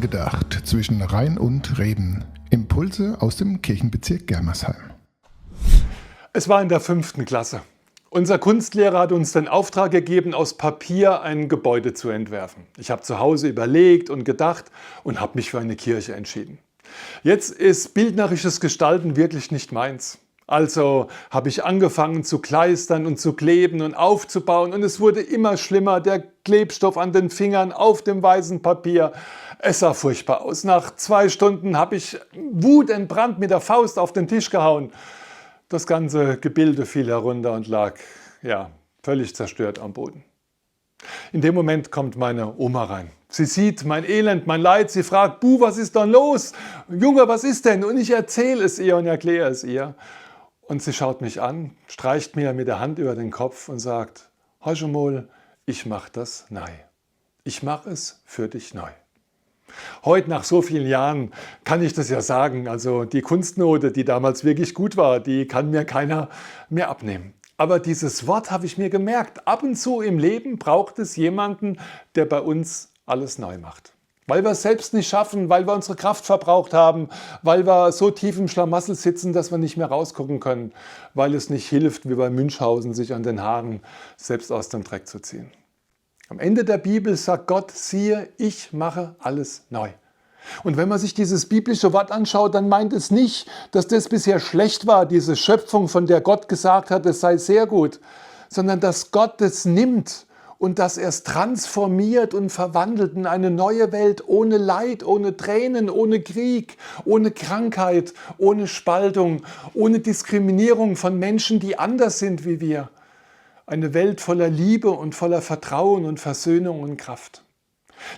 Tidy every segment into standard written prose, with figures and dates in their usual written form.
Angedacht zwischen Rhein und Reden. Impulse aus dem Kirchenbezirk Germersheim. Es war in der 5. Klasse. Unser Kunstlehrer hat uns den Auftrag gegeben, aus Papier ein Gebäude zu entwerfen. Ich habe zu Hause überlegt und gedacht und habe mich für eine Kirche entschieden. Jetzt ist bildnerisches Gestalten wirklich nicht meins. Also habe ich angefangen zu kleistern und zu kleben und aufzubauen und es wurde immer schlimmer, der Klebstoff an den Fingern auf dem weißen Papier. Es sah furchtbar aus. Nach 2 Stunden habe ich wutentbrannt mit der Faust auf den Tisch gehauen. Das ganze Gebilde fiel herunter und lag, völlig zerstört am Boden. In dem Moment kommt meine Oma rein. Sie sieht mein Elend, mein Leid. Sie fragt, "Bu, was ist denn los? Junge, was ist denn?" Und ich erzähle es ihr und erkläre es ihr. Und sie schaut mich an, streicht mir mit der Hand über den Kopf und sagt, "Hörst du mal, ich mach das neu. Ich mach es für dich neu." Heute, nach so vielen Jahren, kann ich das ja sagen. Also die Kunstnote, die damals wirklich gut war, die kann mir keiner mehr abnehmen. Aber dieses Wort habe ich mir gemerkt. Ab und zu im Leben braucht es jemanden, der bei uns alles neu macht. Weil wir es selbst nicht schaffen, weil wir unsere Kraft verbraucht haben, weil wir so tief im Schlamassel sitzen, dass wir nicht mehr rausgucken können, weil es nicht hilft, wie bei Münchhausen, sich an den Haaren selbst aus dem Dreck zu ziehen. Am Ende der Bibel sagt Gott, siehe, ich mache alles neu. Und wenn man sich dieses biblische Wort anschaut, dann meint es nicht, dass das bisher schlecht war, diese Schöpfung, von der Gott gesagt hat, es sei sehr gut, sondern dass Gott es nimmt und dass er es transformiert und verwandelt in eine neue Welt ohne Leid, ohne Tränen, ohne Krieg, ohne Krankheit, ohne Spaltung, ohne Diskriminierung von Menschen, die anders sind wie wir. Eine Welt voller Liebe und voller Vertrauen und Versöhnung und Kraft.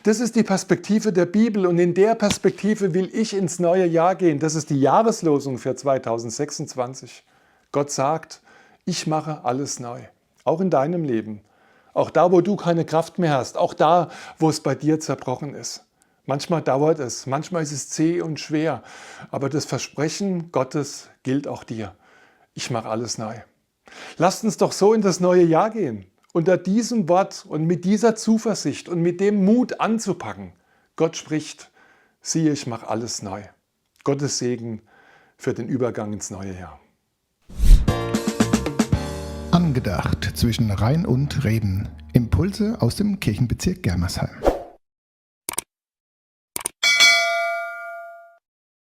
Das ist die Perspektive der Bibel und in der Perspektive will ich ins neue Jahr gehen. Das ist die Jahreslosung für 2026. Gott sagt, ich mache alles neu, auch in deinem Leben. Auch da, wo du keine Kraft mehr hast, auch da, wo es bei dir zerbrochen ist. Manchmal dauert es, manchmal ist es zäh und schwer, aber das Versprechen Gottes gilt auch dir. Ich mache alles neu. Lasst uns doch so in das neue Jahr gehen, unter diesem Wort und mit dieser Zuversicht und mit dem Mut anzupacken. Gott spricht, siehe, ich mache alles neu. Gottes Segen für den Übergang ins neue Jahr. Angedacht zwischen Rhein und Reden. Impulse aus dem Kirchenbezirk Germersheim.